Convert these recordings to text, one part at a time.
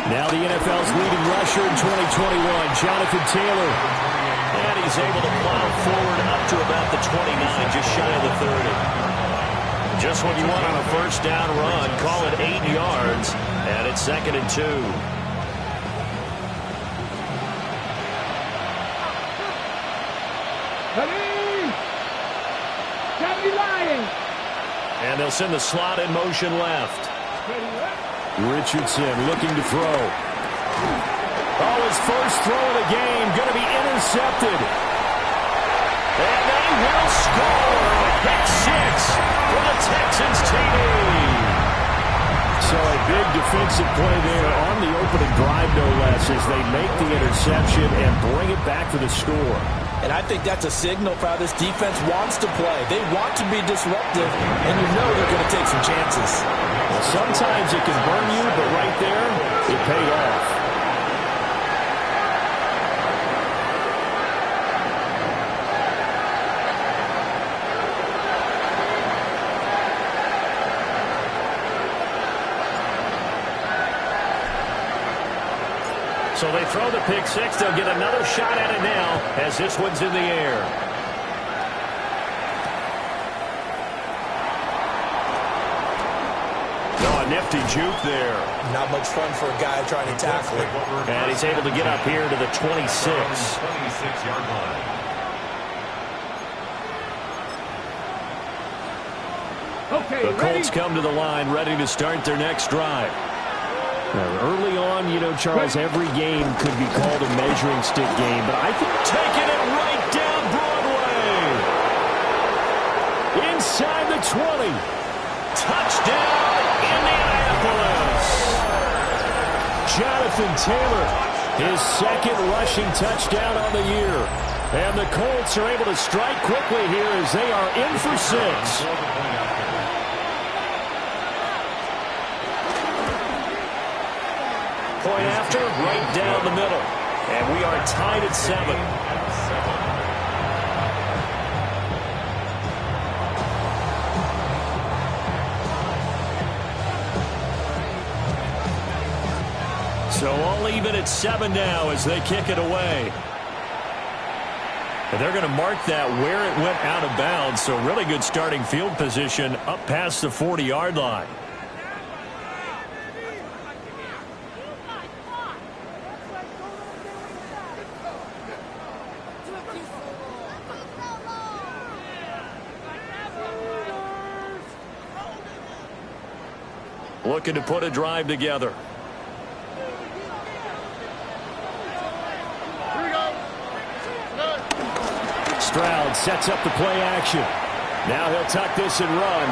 Now the NFL's leading rusher in 2021, Jonathan Taylor. And he's able to plow forward up to about the 29, just shy of the 30. Just what you want on a first down run. Call it 8 yards, and it's 2nd and 2. And they'll send the slot in motion left. Richardson looking to throw. Oh, his first throw of the game going to be intercepted. And they will score. Pick 6 for the Texans TD. So a big defensive play there on the opening drive, no less, as they make the interception and bring it back for the score. And I think that's a signal for how this defense wants to play. They want to be disruptive, and you know they're going to take some chances. Sometimes it can burn you, but right there, it paid off. So they throw the pick 6. They'll get another shot at it now as this one's in the air. Oh, a nifty juke there. Not much fun for a guy trying to tackle it. And he's able to get up here to the 26. 26-yard line. The Colts come to the line ready to start their next drive. Now, early on, you know, Charles, every game could be called a measuring stick game, but I think taking it right down Broadway. Inside the 20. Touchdown, Indianapolis. Jonathan Taylor, his second rushing touchdown on the year. And the Colts are able to strike quickly here as they are in for 6. Point after, right down the middle. And we are tied at 7. So all even at 7 now as they kick it away. And they're going to mark that where it went out of bounds. So really good starting field position up past the 40-yard line. Looking to put a drive together. Stroud sets up the play action. Now he'll tuck this and run.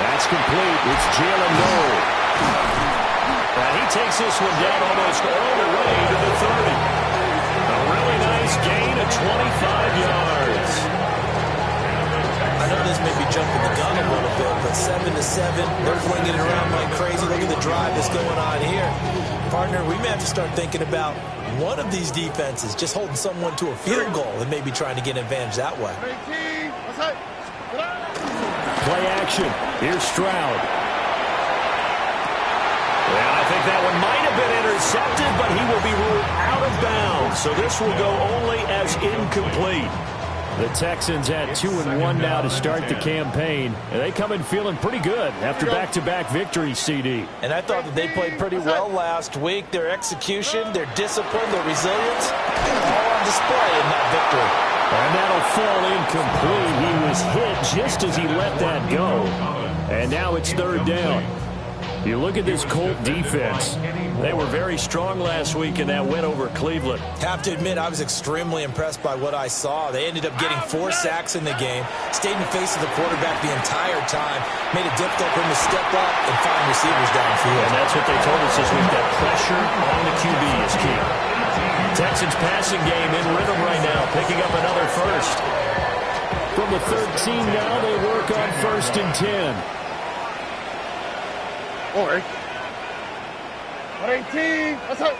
That's complete. It's Jalen Noel. And he takes this one down almost all the way to the 30. A really nice gain of 25 yards. I know this may be jumping the gun a little bit, but 7-7, they're flinging it around like crazy. Look at the drive that's going on here. Partner, we may have to start thinking about one of these defenses just holding someone to a field goal and maybe trying to get an advantage that way. Play action. Here's Stroud. Well, I think that one might have been intercepted, but he will be ruled out of bounds. So this will go only as incomplete. The Texans at 2-1 now to start the campaign. And they come in feeling pretty good after back-to-back victories, CD. And I thought that they played pretty well last week. Their execution, their discipline, their resilience, all on display in that victory. And that'll fall incomplete. He was hit just as he let that go. And now it's 3rd down. You look at this Colt defense. They were very strong last week in that win over Cleveland. Have to admit, I was extremely impressed by what I saw. They ended up getting 4 sacks in the game, stayed in the face of the quarterback the entire time, made it difficult for him to step up and find receivers downfield. And that's what they told us this week, that pressure on the QB is key. Texans passing game in rhythm right now, picking up another first. From the 13 now, they work on 1st and 10. Or 18. That's it.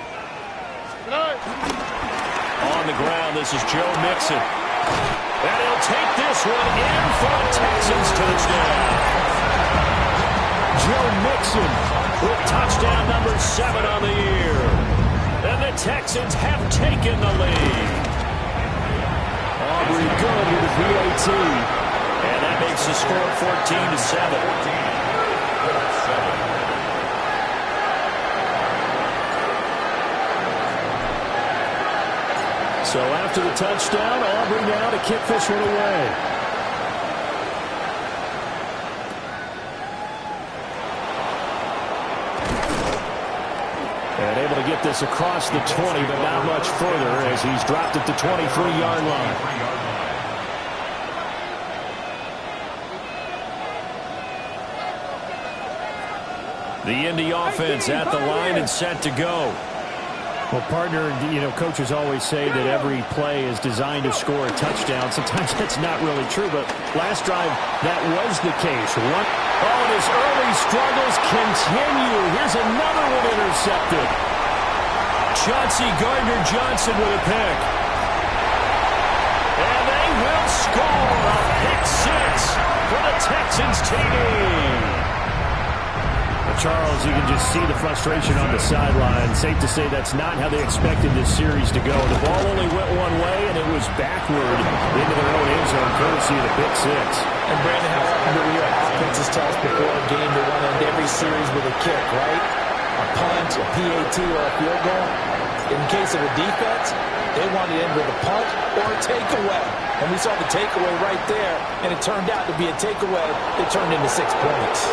On the ground, this is Joe Mixon. And he'll take this one in for a Texans touchdown. Joe Mixon with touchdown number 6 7 on the year. And the Texans have taken the lead. Aubrey good with the PAT. And that makes the score 14-7. So after the touchdown, Aubrey now to kick this one away. And able to get this across the 20, but not much further as he's dropped at the 23-yard line. The Indy offense at the line and set to go. Well, partner, coaches always say that every play is designed to score a touchdown. Sometimes that's not really true, but last drive, that was the case. And his early struggles continue. Here's another one intercepted. Chauncey Gardner-Johnson with a pick. And they will score a pick 6 for the Texans TD. Charles, you can just see the frustration on the sideline. Safe to say that's not how they expected this series to go. The ball only went one way, and it was backward into their own end zone, courtesy of the pick 6. And Brandon, how often do we hear offenses tell us before a game they want to end every series with a kick, right? A punt, a PAT, or a field goal. In case of a defense, they want to end with a punt or a takeaway. And we saw the takeaway right there, and it turned out to be a takeaway that turned into 6 points.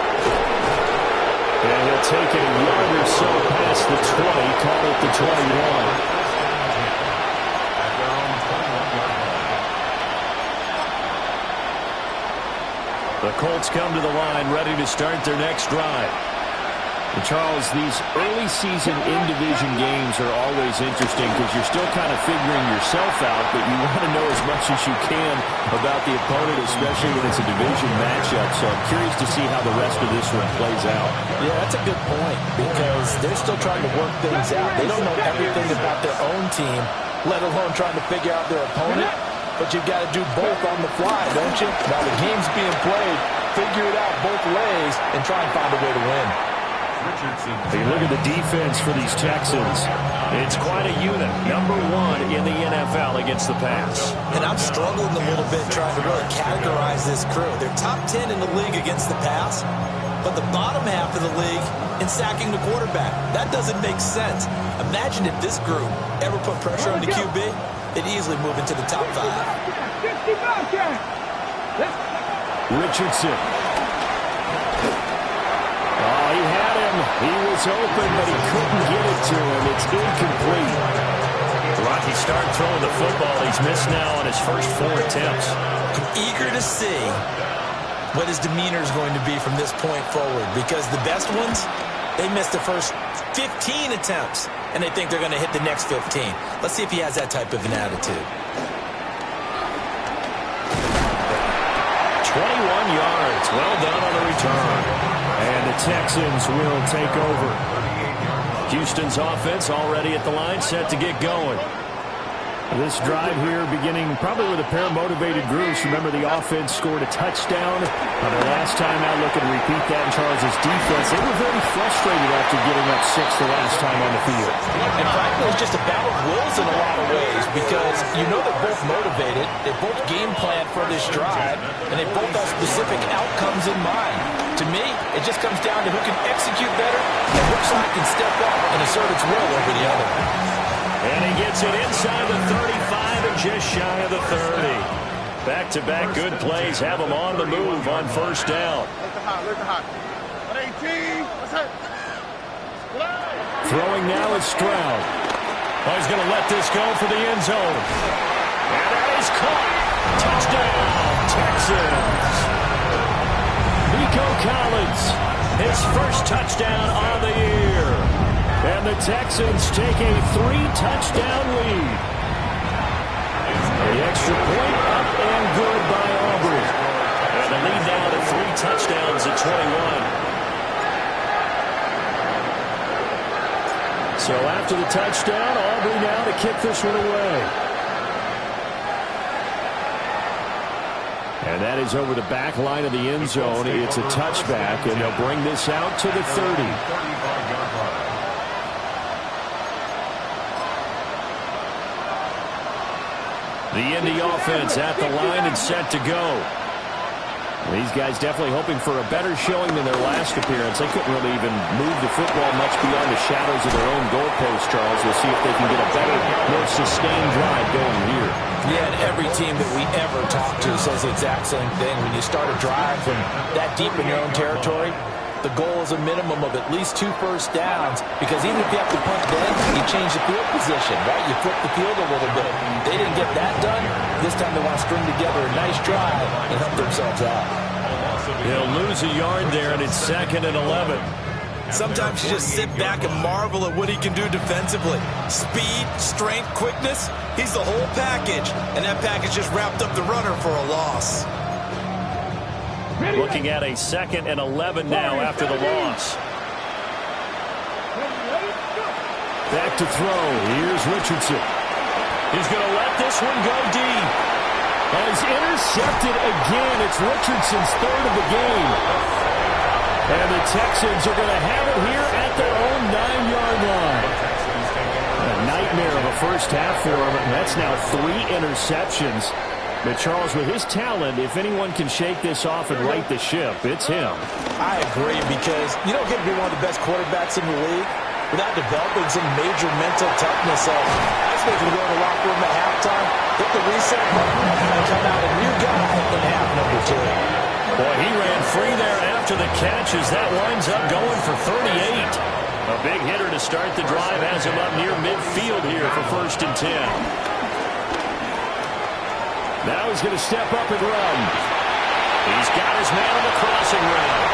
And he'll take it a yard or so past the 20, call it the 21. The Colts come to the line, ready to start their next drive. And Charles, these early season in-division games are always interesting because you're still kind of figuring yourself out, but you want to know as much as you can about the opponent, especially when it's a division matchup. So I'm curious to see how the rest of this one plays out. Yeah, that's a good point because they're still trying to work things out. They don't know everything about their own team, let alone trying to figure out their opponent. But you've got to do both on the fly, don't you? Now the game's being played, figure it out both ways and try and find a way to win. Hey, look at the defense for these Texans. It's quite a unit. Number 1 in the NFL against the pass. And I'm struggling a little bit trying to really categorize this crew. They're top 10 in the league against the pass, but the bottom half of the league in sacking the quarterback. That doesn't make sense. Imagine if this group ever put pressure on the QB, they'd easily move into the top 5. Richardson. Oh, he had him. He was open, but he couldn't get it to him. It's incomplete. Rocky start throwing the football. He's missed now on his first 4 attempts. I'm eager to see what his demeanor is going to be from this point forward because the best ones, they missed the first 15 attempts, and they think they're going to hit the next 15. Let's see if he has that type of an attitude. 21 yards. Well done on the return. And the Texans will take over. Houston's offense already at the line, set to get going. This drive here beginning probably with a pair of motivated groups. Remember, the offense scored a touchdown. The last time out, looking to repeat that in Charles' defense. They were very frustrated after getting up 6 the last time on the field. And frankly, it's just a battle of wills in a lot of ways because you know they're both motivated. They both game plan for this drive, and they both have specific outcomes in mind. To me, it just comes down to who can execute better and which side can step up and assert its will over the other. And he gets it inside the 35 and just shy of the 30. Back-to-back good plays have him on the move on first down. Throwing now is Stroud. Oh, he's going to let this go for the end zone. And that is caught. Touchdown, Texans. Nico Collins, his first touchdown on the year. And the Texans take a 3-touchdown lead. The extra point up and good by Aubrey. And the lead now to 3 touchdowns at 21. So after the touchdown, Aubrey now to kick this one away. And that is over the back line of the end zone. It's a touchback, and they'll bring this out to the 30. The Indy offense at the line and set to go. These guys definitely hoping for a better showing than their last appearance. They couldn't really even move the football much beyond the shadows of their own goalpost, Charles. We'll see if they can get a better, more sustained drive going here. Yeah, and every team that we ever talk to says the exact same thing. When you start a drive from that deep in your own territory, the goal is a minimum of at least 2 first downs, because even if you have to punt then, you change the field position, right? You flip the field a little bit. They didn't get that done. This time they want to string together a nice drive and help themselves out. They'll lose a yard there, and it's 2nd and 11. Sometimes you just sit back and marvel at what he can do defensively. Speed, strength, quickness, he's the whole package. And that package just wrapped up the runner for a loss. Looking at a 2nd and 11 now after the loss. Back to throw. Here's Richardson. He's going to let this one go deep. And he's intercepted again. It's Richardson's 3rd of the game. And the Texans are going to have it here at their own 9-yard line. A nightmare of a first half for him. And that's now 3 interceptions. But Charles, with his talent, if anyone can shake this off and right the ship, it's him. I agree, because you don't get to be one of the best quarterbacks in the league without developing some major mental toughness. So I expect him to go in the locker room at halftime, hit the reset button, and come out a new guy in half number 2. Boy, he ran free there after the catch as that winds up going for 38. A big hitter to start the drive has him up near midfield here for 1st and 10. Now he's going to step up and run. He's got his man on the crossing route.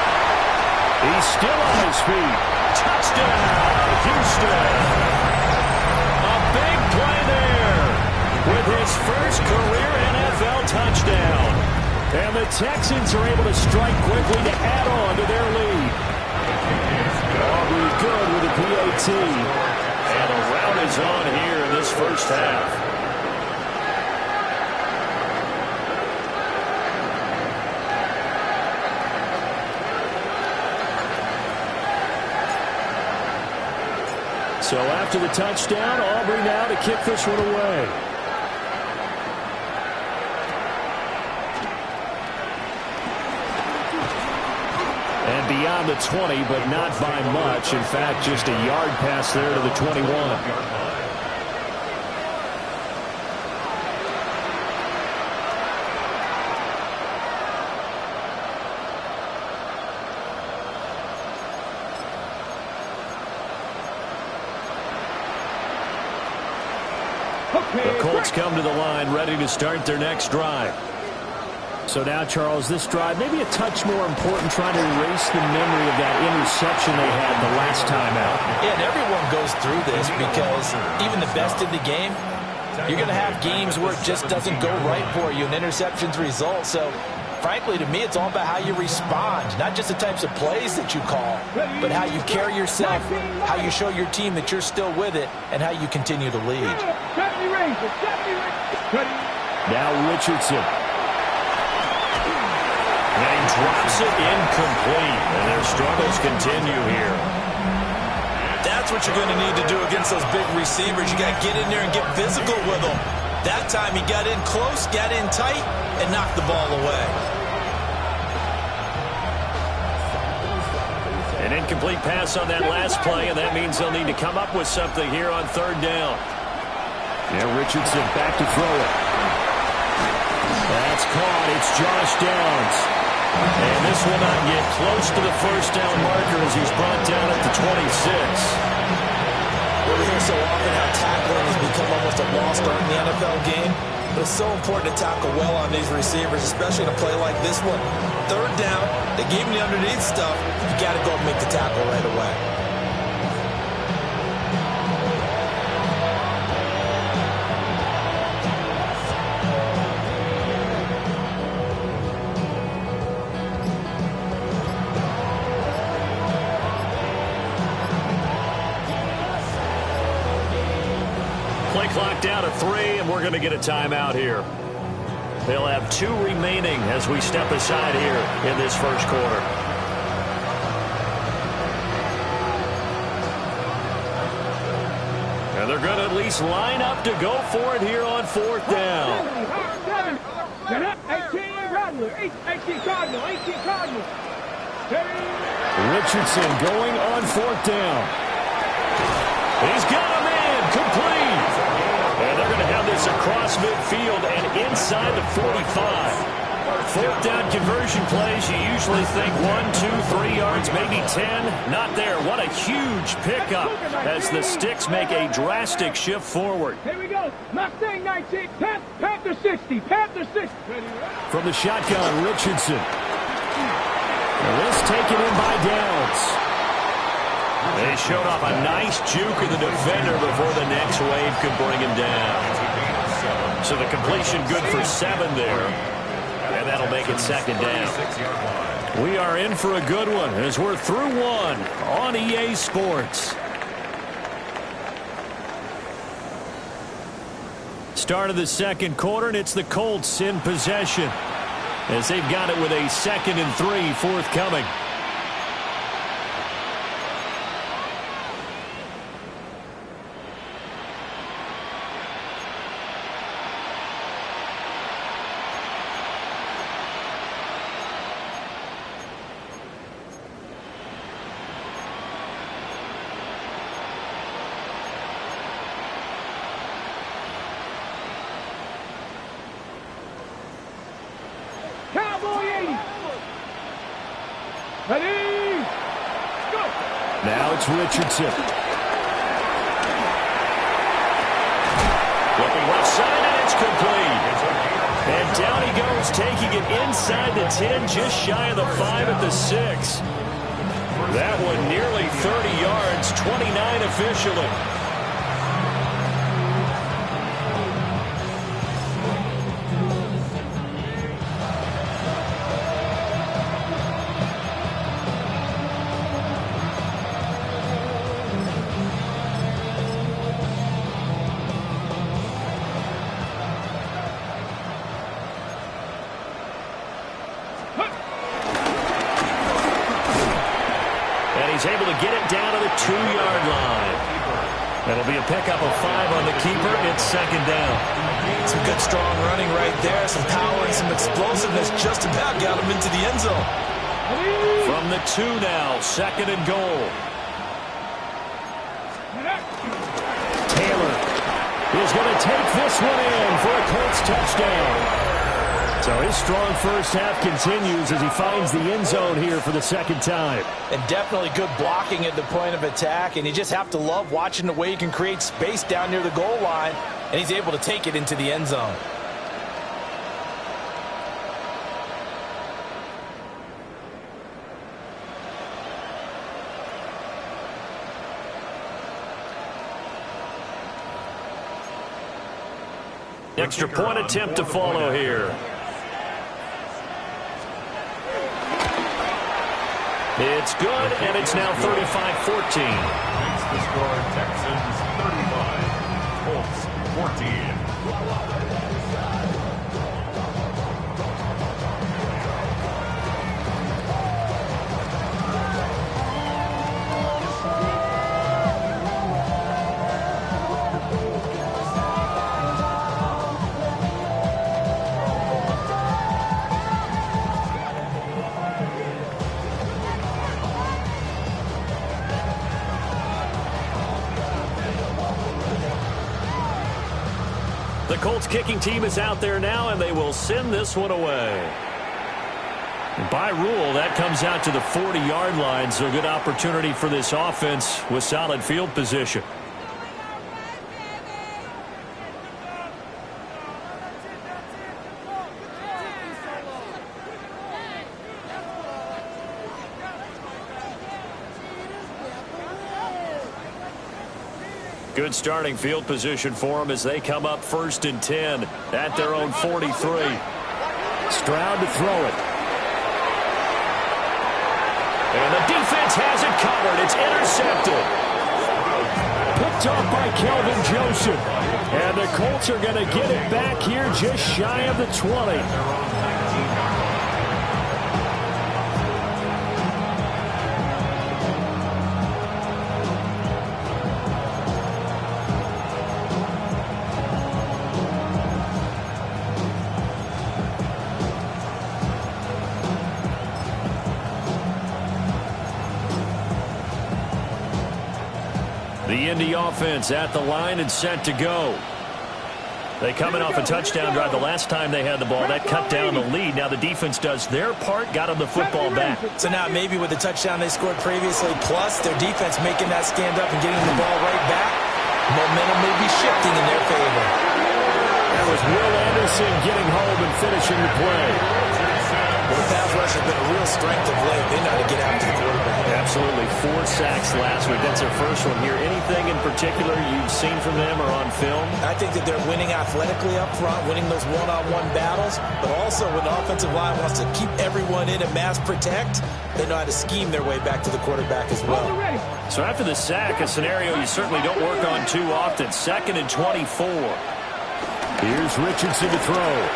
He's still on his feet. Touchdown, Houston. A big play there with his first career NFL touchdown. And the Texans are able to strike quickly to add on to their lead. Aubrey good with a PAT. And a rout is on here in this first half. So after the touchdown, Aubrey now to kick this one away. And beyond the 20, but not by much. In fact, just a yard pass there to the 21. The Colts come to the line ready to start their next drive. So now, Charles, this drive maybe a touch more important, trying to erase the memory of that interception they had the last time out. Yeah, and everyone goes through this, because even the best in the game, you're going to have games where it just doesn't go right for you, and interceptions result. So, frankly, to me, it's all about how you respond, not just the types of plays that you call, but how you carry yourself, how you show your team that you're still with it, and how you continue to lead. Now Richardson. And he drops it incomplete, and their struggles continue here. That's what you're going to need to do against those big receivers. You got to get in there and get physical with them. That time he got in close, got in tight, and knocked the ball away. An incomplete pass on that last play, and that means they'll need to come up with something here on 3rd down. Yeah, Richardson back to throw it. That's caught. It's Josh Downs. And this will not get close to the first down marker as he's brought down at the 26. We hear so often how tackling has become almost a lost art in the NFL game. But it's so important to tackle well on these receivers, especially in a play like this one. 3rd down, they gave him the underneath stuff. You got to go and make the tackle right away. Play clock down to 3, and we're going to get a timeout here. They'll have 2 remaining as we step aside here in this first quarter. And And they're going to at least line up to go for it here on 4th down. 18 Cardinal. Richardson going on 4th down. He's got a man complete. And they're going to have this across midfield and inside the 45. 4th down conversion plays, you usually think 1, 2, 3 yards, maybe 10. Not there. What a huge pickup as the Sticks make a drastic shift forward. Here we go. Mustang 19. Panther 60. From the shotgun, Richardson. And this taken in by Downs. They showed off a nice juke of the defender before the next wave could bring him down. So the completion good for 7 there. And that'll make it 2nd down. We are in for a good one as we're through 1 on EA Sports. Start of the 2nd quarter, and it's the Colts in possession as they've got it with a 2nd and 3 forthcoming. Ready? Go! Now it's Richardson. Looking left side, and it's complete. And down he goes, taking it inside the 10, just shy of the 5 at the 6. That one nearly 30 yards, 29 officially. He's able to get it down to the 2-yard line. That'll be a pickup of 5 on the keeper. It's 2nd down. Some good strong running right there. Some power and some explosiveness just about got him into the end zone. From the 2 now, 2nd and goal. Taylor is going to take this one in for a Colts touchdown. So his strong first half continues as he finds the end zone here for the 2nd time. And definitely good blocking at the point of attack. And you just have to love watching the way he can create space down near the goal line. And he's able to take it into the end zone. Extra point attempt to follow here. It's good, and it's now 35-14. Makes the score Texans 35, Colts 14. The Colts kicking team is out there now, and they will send this one away. By rule, that comes out to the 40-yard line, so a good opportunity for this offense with solid field position. Good starting field position for them as they come up 1st and 10 at their own 43. Stroud to throw it. And the defense has it covered. It's intercepted. Picked off by Kelvin Joseph. And the Colts are going to get it back here just shy of the 20. The Indy offense at the line and set to go. They coming off a touchdown drive the last time they had the ball. That cut down the lead. Now the defense does their part, got them the football back. So now maybe with the touchdown they scored previously, plus their defense making that stand up and getting the ball right back, momentum may be shifting in their favor. That was Will Anderson getting home and finishing the play. Well, the pass rush has been a real strength of late. They know how to get after the quarterback. Absolutely. 4 sacks last week. That's their first one here. Anything in particular you've seen from them or on film? I think that they're winning athletically up front, winning those one-on-one battles, but also when the offensive line wants to keep everyone in and mass protect, they know how to scheme their way back to the quarterback as well. So after the sack, a scenario you certainly don't work on too often. 2nd and 24. Here's Richardson to throw.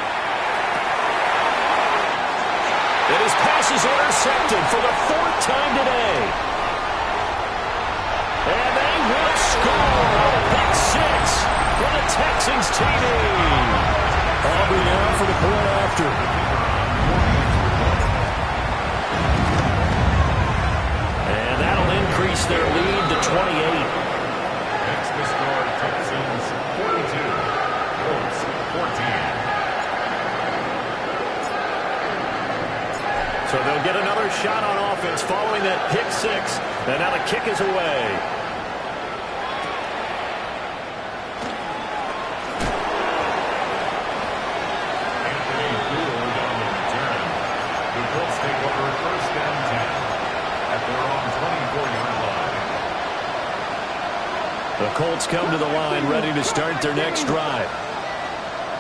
And his pass is intercepted for the 4th time today. And they will score on a pick 6 for the Texans TD. Aubrey now for the point after. And that'll increase their lead to 28. Next to score, Texans 42, Colts 14. So they'll get another shot on offense following that pick 6. And now the kick is away. Anthony Gould on the return. The Colts take over 1st and 10 at their own 24-yard line. The Colts come to the line ready to start their next drive.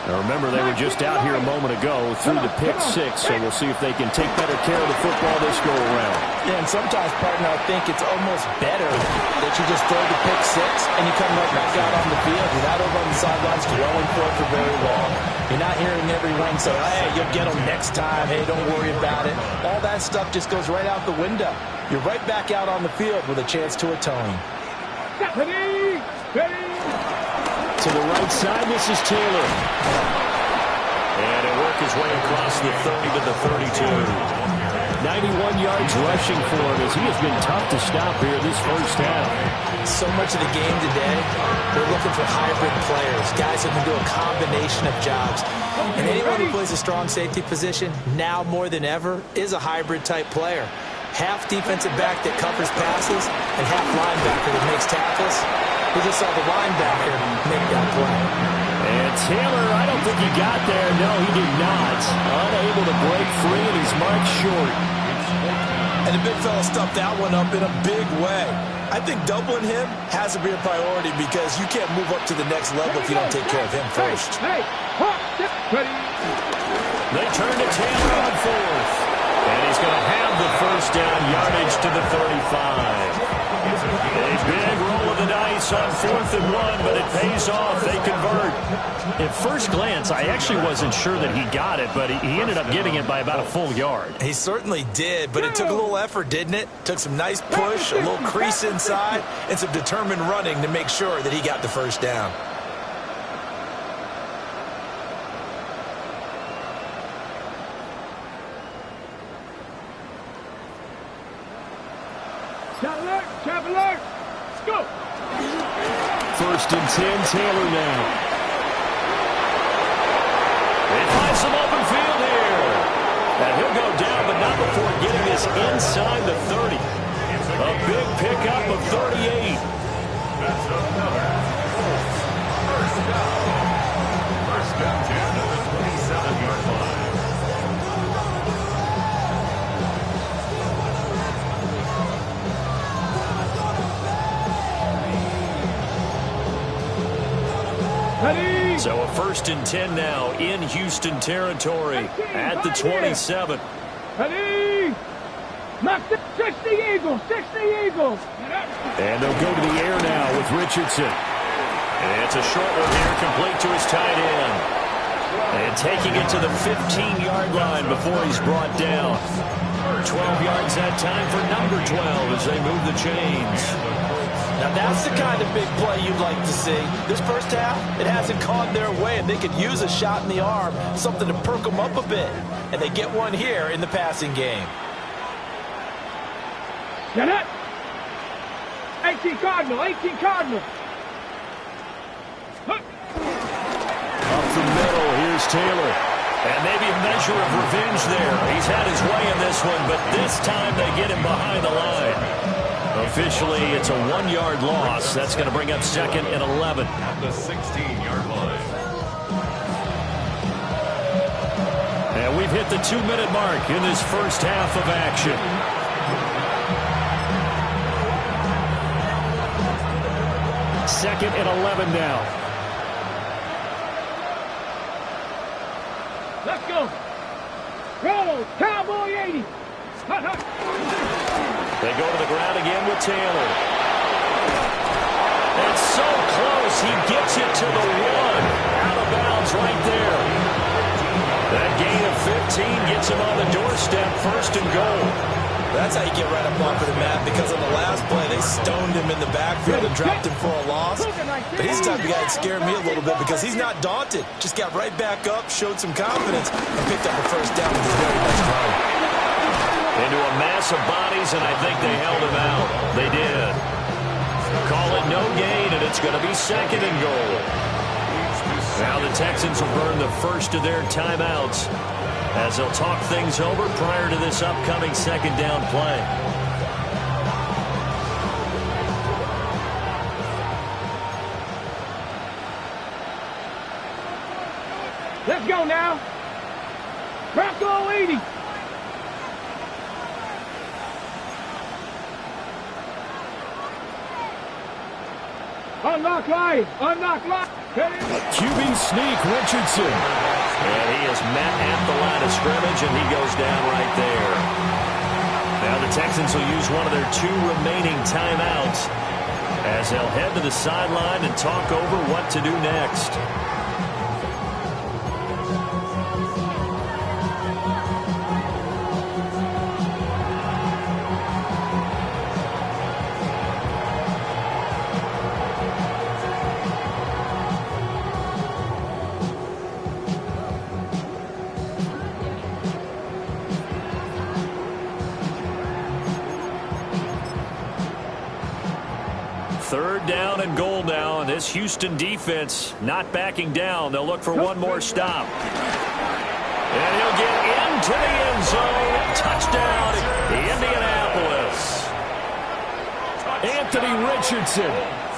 Now remember, they were just out here a moment ago through the pick 6, so we'll see if they can take better care of the football this go around. Yeah, and sometimes, partner, I think it's almost better that you just throw the pick 6 and you come right back out on the field. You're not over on the sidelines dwelling for it for very long. You're not hearing everyone say, hey, you'll get them next time. Hey, don't worry about it. All that stuff just goes right out the window. You're right back out on the field with a chance to atone. Ready, ready. To the right side, this is Taylor. And he'll work his way across the 30 to the 32. 91 yards rushing for him as he has been tough to stop here this first half. So much of the game today, we're looking for hybrid players, guys who can do a combination of jobs. And anyone who plays a strong safety position, now more than ever, is a hybrid type player. Half defensive back that covers passes and half linebacker that makes tackles. We just saw the linebacker make that play. And Taylor, I don't think he got there. No, he did not. Unable to break free, and he's marked short. And the big fella stuffed that one up in a big way. I think doubling him has to be a priority because you can't move up to the next level if you don't take care of him first. Hey, ready. They turn to Taylor on 4th. And he's going to have the first down, yardage to the 35. A big roll of the dice on 4th and 1, but it pays off. They convert. At first glance, I actually wasn't sure that he got it, but he ended up getting it by about a full yard. He certainly did, but it took a little effort, didn't it? Took some nice push, a little crease inside, and some determined running to make sure that he got the first down. Shot alert, trap alert. Let's go. 1st and 10, Taylor now. They find some open field here. And he'll go down, but not before getting this inside the 30. A big pickup of 38. That's another first down. 1st and 10 at the 27-yard line. Ready. So a 1st and 10 now in Houston territory at the 27. Ready. Knock 60 Eagles, 60 Eagles. And they'll go to the air now with Richardson. And it's a short one here, complete to his tight end. And taking it to the 15-yard line before he's brought down. 12 yards that time for number 12 as they move the chains. Now that's the kind of big play you'd like to see. This first half, it hasn't gone their way, and they could use a shot in the arm, something to perk them up a bit. And they get one here in the passing game. Get it. 8 18 Cardinal, 18 Cardinal. Up the middle, here's Taylor. And maybe a measure of revenge there. He's had his way in this one, but this time they get him behind the line. Officially, it's a 1-yard loss. That's going to bring up 2nd and 11. At the 16-yard line. And we've hit the 2-minute mark in this first half of action. Second and 11 now. Let's go. Roll, Cowboy 80. They go to the ground again with Taylor. It's so close. He gets it to the 1. Out of bounds right there. That gain of 15 gets him on the doorstep. 1st and goal. That's how you get right up off of the mat, because on the last play, they stoned him in the backfield and dropped him for a loss. But he's the type of guy that scared me a little bit because he's not daunted. Just got right back up, showed some confidence, and picked up a 1st down with his very next run. Into a mass of bodies, and I think they held him out. They did. Call it no gain, and it's going to be 2nd and goal. Now the Texans will burn the first of their timeouts as they'll talk things over prior to this upcoming 2nd down play. Let's go now. Bronco 80. Unlock line. Unlock line. QB sneak, Richardson. And he is met at the line of scrimmage, and he goes down right there. Now the Texans will use one of their 2 remaining timeouts as they'll head to the sideline and talk over what to do next. Third down and goal now, and this Houston defense not backing down. They'll look for one more stop. And he'll get into the end zone. Touchdown, Indianapolis. Anthony Richardson.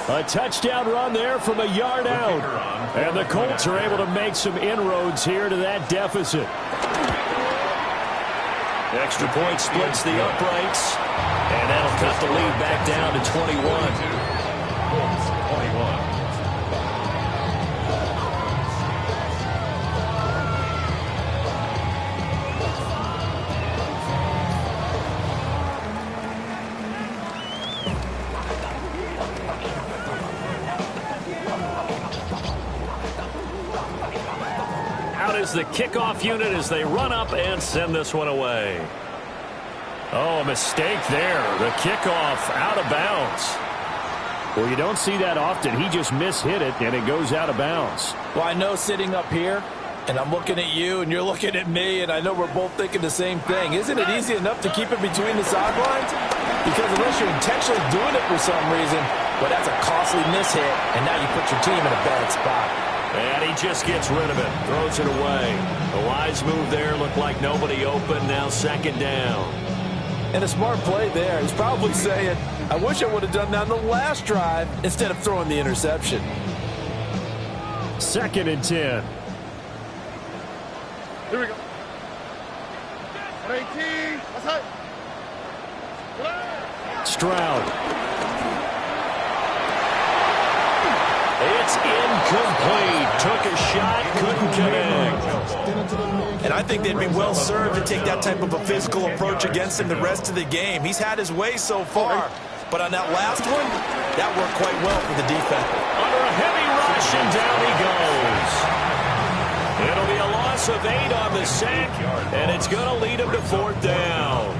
A touchdown run there from a yard out. And the Colts are able to make some inroads here to that deficit. Extra point splits the uprights. And that'll cut the lead back down to 21. Colts 21. Out is the kickoff unit as they run up and send this one away. Oh, a mistake there. The kickoff out of bounds. Well, you don't see that often. He just mishit it, and it goes out of bounds. Well, I know sitting up here, and I'm looking at you, and you're looking at me, and I know we're both thinking the same thing. Isn't it easy enough to keep it between the sidelines? Because unless you're intentionally doing it for some reason, well, that's a costly mishit, and now you put your team in a bad spot. And he just gets rid of it, throws it away. A wise move there, looked like nobody open, now 2nd down. And a smart play there. He's probably saying, I wish I would have done that on the last drive instead of throwing the interception. 2nd and 10. Here we go. 18. That's it. Stroud. It's incomplete. Took a shot, couldn't connect. And I think they'd be well served to take that type of a physical approach against him the rest of the game. He's had his way so far, but on that last one, that worked quite well for the defense. Under a heavy rush, and down he goes. It'll be a loss of 8 on the sack, and it's going to lead him to 4th down.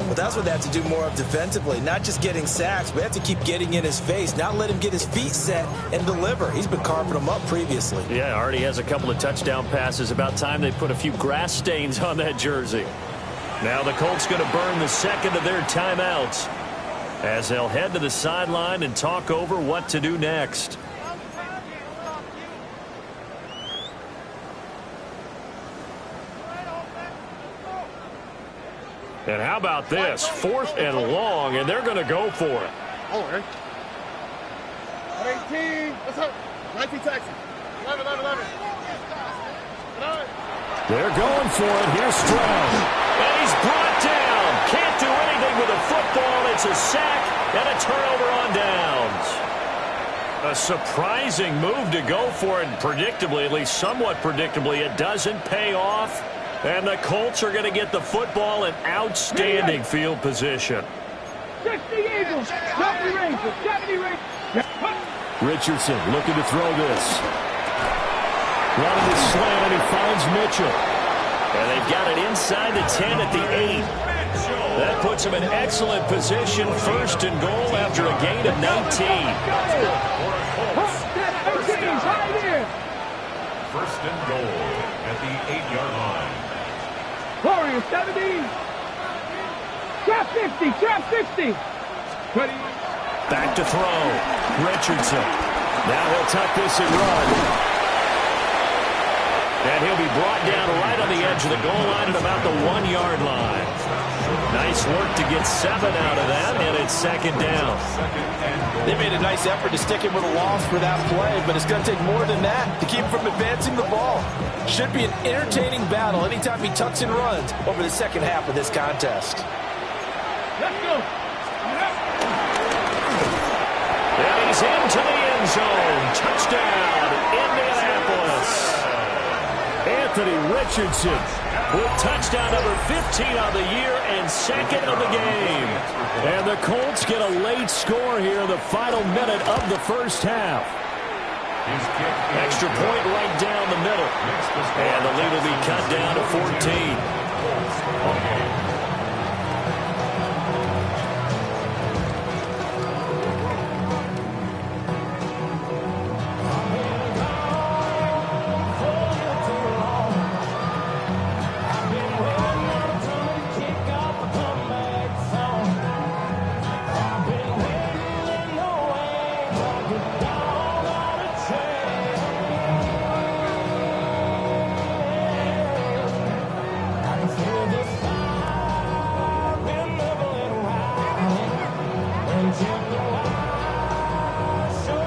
But that's what they have to do more of defensively, not just getting sacks. We have to keep getting in his face, not let him get his feet set and deliver. He's been carving them up previously. Yeah, already has a couple of touchdown passes. About time they put a few grass stains on that jersey. Now the Colts going to burn the 2nd of their timeouts as they'll head to the sideline and talk over what to do next. And how about this? 4th and long, and they're going to go for it. Oh, 18. What's up? 19 Texas. 11. They're going for it. Here's Stroud. And he's brought down. Can't do anything with a football. It's a sack and a turnover on downs. A surprising move to go for it. Predictably, at least somewhat predictably, it doesn't pay off. And the Colts are going to get the football in outstanding field position. 60 Eagles, 70 Rangers, 70 Rangers. Richardson looking to throw this. Running the slant, and he finds Mitchell. And they've got it inside the 10 at the 8. That puts them in excellent position. 1st and goal after a gain of 19. Right here. 1st and goal at the 8-yard line. Warriors, 70. Trap 50, trap 60. Back to throw. Richardson. Now he'll tuck this and run. And he'll be brought down right on the edge of the goal line at about the 1-yard line. Nice work to get 7 out of that, and it's 2nd down. They made a nice effort to stick him with a loss for that play, but it's going to take more than that to keep him from advancing the ball. Should be an entertaining battle anytime he tucks and runs over the second half of this contest. Let's go. And he's into the end zone. Touchdown, Indianapolis. Anthony Richardson with touchdown number 15 of the year and 2nd of the game. And the Colts get a late score here in the final minute of the first half. Extra point right down the middle. And the lead will be cut down to 14.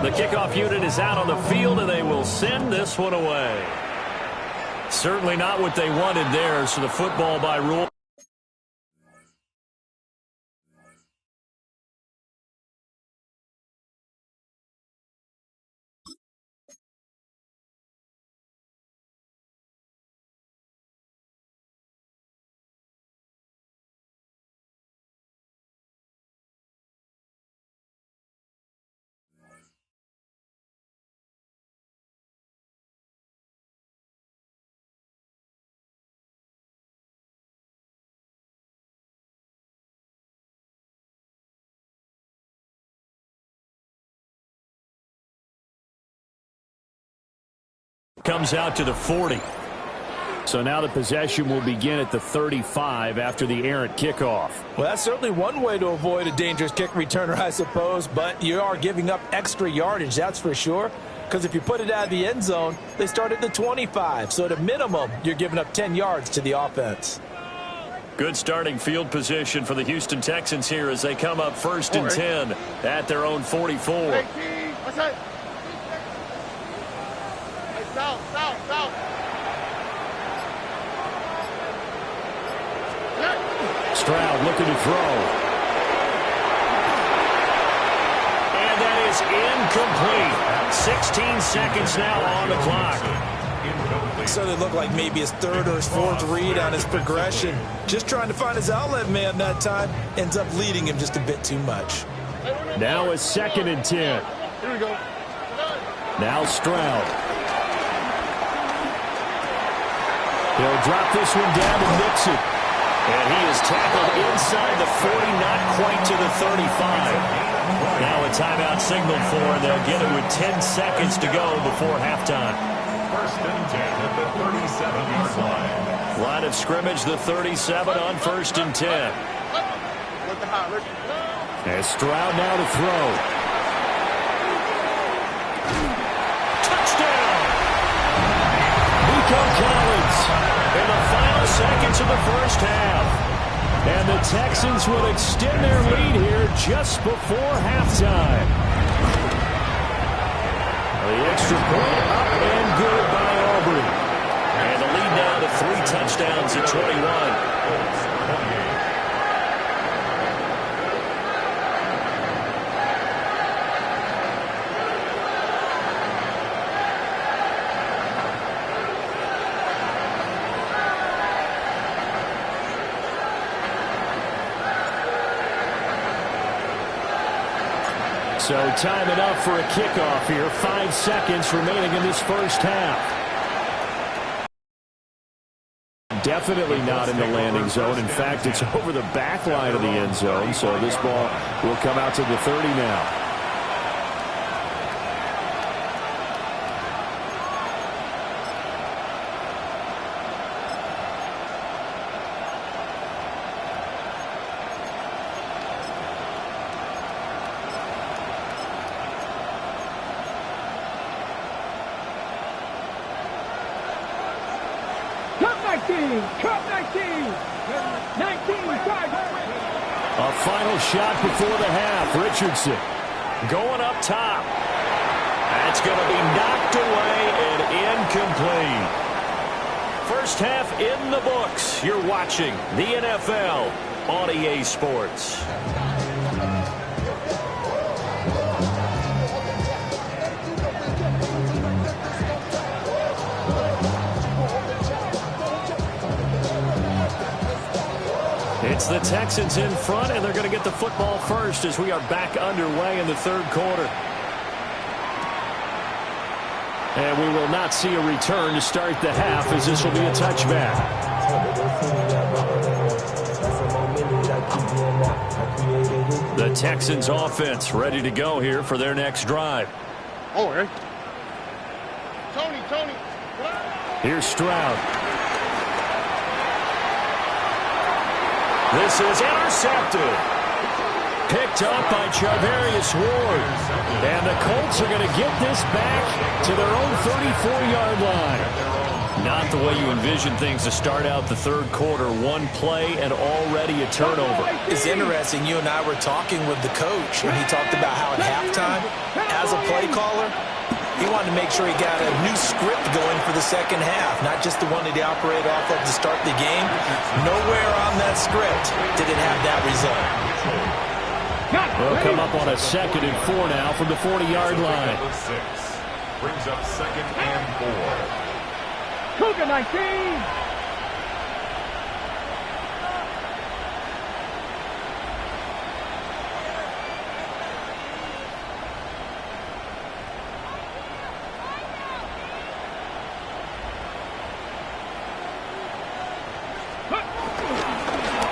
The kickoff unit is out on the field, and they will send this one away. Certainly not what they wanted there, so the football by rule. Comes out to the 40. So now the possession will begin at the 35 after the errant kickoff. Well, that's certainly one way to avoid a dangerous kick returner, I suppose, but you are giving up extra yardage, that's for sure. Because if you put it out of the end zone, they start at the 25. So at a minimum, you're giving up 10 yards to the offense. Good starting field position for the Houston Texans here as they come up 1st and 10 at their own 44. 18. What's that? South. Stroud looking to throw. And that is incomplete. 16 seconds now on the clock. So they look like maybe his 3rd or his 4th read on his progression. Just trying to find his outlet man that time. Ends up leading him just a bit too much. Now a 2nd and 10. Here we go. Now Stroud. He'll drop this one down to Nixon. And he is tackled inside the 40, not quite to the 35. Now a timeout signaled for, and they'll get it with 10 seconds to go before halftime. 1st and 10 at the 37-yard line. Line of scrimmage, the 37 on 1st and 10. And Stroud now to throw. Touchdown! Nico Collins in the final seconds of the first half. And the Texans will extend their lead here just before halftime. The extra point up and good by Aubrey. And the lead now to 3 touchdowns at 21. So time enough for a kickoff here. 5 seconds remaining in this first half. Definitely not in the landing zone. In fact, it's over the back line of the end zone. So this ball will come out to the 30 now. A final shot before the half. Richardson going up top. That's going to be knocked away and incomplete. First half in the books. You're watching the NFL on EA Sports. It's the Texans in front, and they're going to get the football first as we are back underway in the third quarter. And we will not see a return to start the half, as this will be a touchback. The Texans offense ready to go here for their next drive. Oh, hey. Tony. Here's Stroud. This is intercepted. Picked up by Charvarius Ward. And the Colts are going to get this back to their own 34-yard line. Not the way you envision things to start out the third quarter. One play and already a turnover. It's interesting. You and I were talking with the coach, and he talked about how at halftime, as a play caller, he wanted to make sure he got a new script going for the second half, not just the one that he operated off of to start the game. Nowhere on that script did it have that result. They'll come up on a 2nd and 4 now from the 40-yard line. Brings up 2nd and 4. Cougar 19.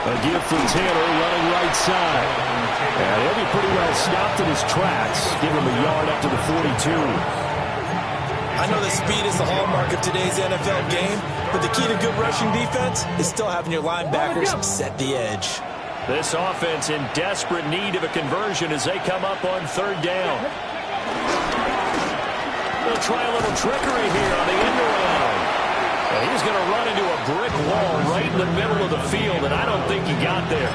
A give for Taylor running right side. And he'll be pretty well stopped in his tracks. Give him a yard up to the 42. I know that speed is the hallmark of today's NFL game, but the key to good rushing defense is still having your linebackers set the edge. This offense in desperate need of a conversion as they come up on 3rd down. They'll try a little trickery here on the end around. And he's going to run into a brick wall right in the middle of the field, and I don't think he got there.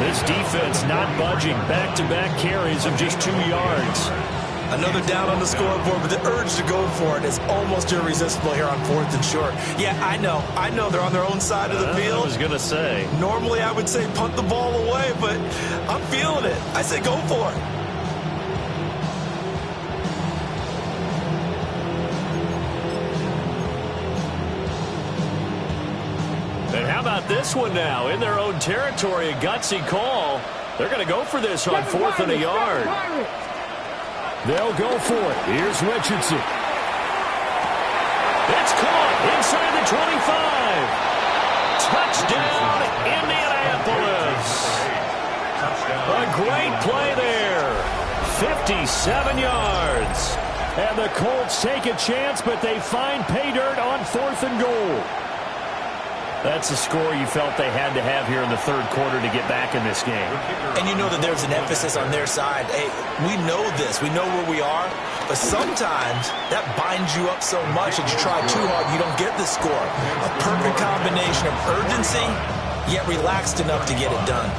This defense not budging. Back-to-back carries of just 2 yards. Another down on the scoreboard, but the urge to go for it is almost irresistible here on 4th and short. Yeah, I know they're on their own side of the field. I was going to say. Normally I would say punt the ball away, but I'm feeling it. I say go for it. And how about this one now? In their own territory, a gutsy call. They're going to go for this on 4th and a yard. They'll go for it. Here's Richardson. It's caught inside the 25. Touchdown, Indianapolis. A great play there. 57 yards. And the Colts take a chance, but they find pay dirt on 4th and goal. That's the score you felt they had to have here in the third quarter to get back in this game. And you know that there's an emphasis on their side. Hey, we know this. We know where we are. But sometimes that binds you up so much that you try too hard, you don't get the score. A perfect combination of urgency, yet relaxed enough to get it done.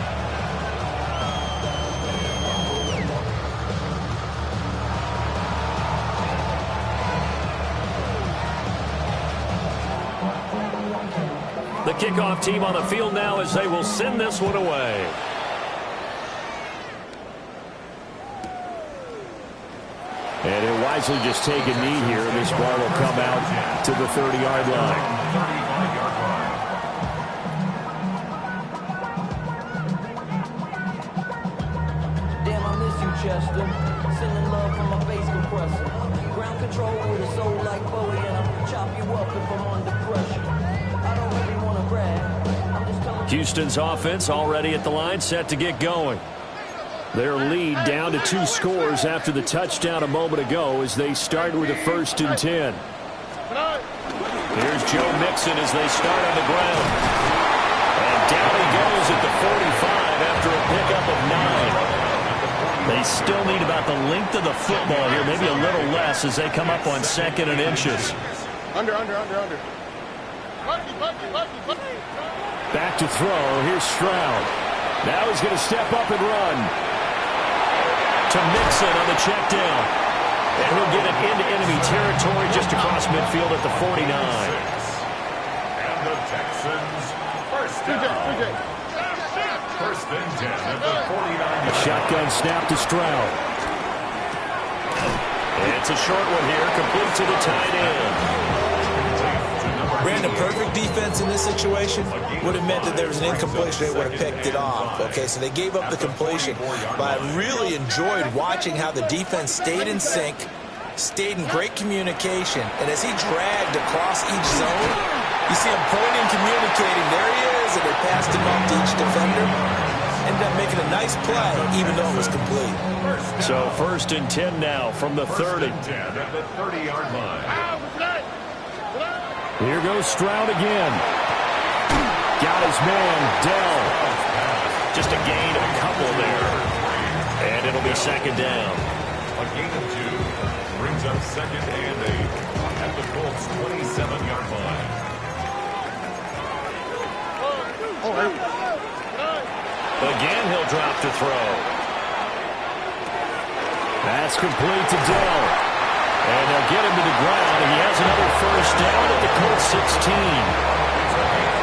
The kickoff team on the field now as they will send this one away. And he'll wisely just take a knee here. This ball will come out to the 30-yard line. Damn, I miss you, Chester. Sending love from my bass compressor. Ground control with a soul like Bowie, and I'll chop you up if I'm under pressure. I don't really want to brag. I'm just telling Houston's offense already at the line, set to get going. Their lead down to 2 scores after the touchdown a moment ago as they start with a 1st and 10. Here's Joe Mixon as they start on the ground. And down he goes at the 45 after a pickup of 9. They still need about the length of the football here, maybe a little less as they come up on 2nd and inches. Under. Back to throw. Here's Stroud. Now he's going to step up and run. To Mixon on the check down. And he'll get it into enemy territory just across midfield at the 49. And the Texans first down. First and 10 at the 49. Shotgun snap to Stroud. It's a short one here, complete to the tight end. Brandon, perfect defense in this situation would have meant that there was an incompletion. They would have picked it off. Okay, so they gave up the completion. But I really enjoyed watching how the defense stayed in sync, stayed in great communication. And as he dragged across each zone, you see him pointing, communicating. There he is, and they passed him off to each defender. Ended up making a nice play, even though it was complete. So 1st and 10 now from the 30. 10 at the 30-yard line. Here goes Stroud again. Got his man, Dell. Just a gain of a couple there. And it'll be 2nd down. A gain of 2 brings up 2nd and 8 at the Colts 27-yard line. Again, he'll drop to throw. That's complete to Dell. And they'll get him to the ground, and he has another 1st down at the Colts 16.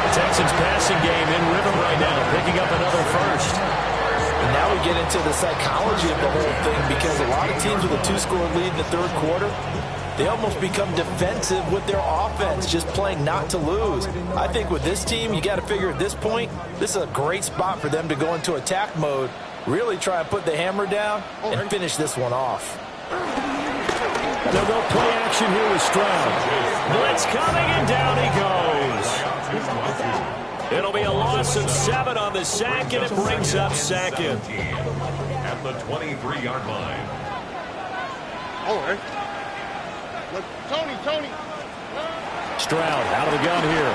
The Texans passing game in rhythm right now, picking up another 1st. And now we get into the psychology of the whole thing, because a lot of teams with a 2-score lead in the 3rd quarter, they almost become defensive with their offense, just playing not to lose. I think with this team, you got to figure at this point, this is a great spot for them to go into attack mode, really try and put the hammer down and finish this one off. They'll go play action here with Stroud. Blitz coming, and down he goes. It'll be a loss of 7 on the sack, and it brings up 2nd. At the 23-yard line. Look, Tony. Stroud out of the gun here.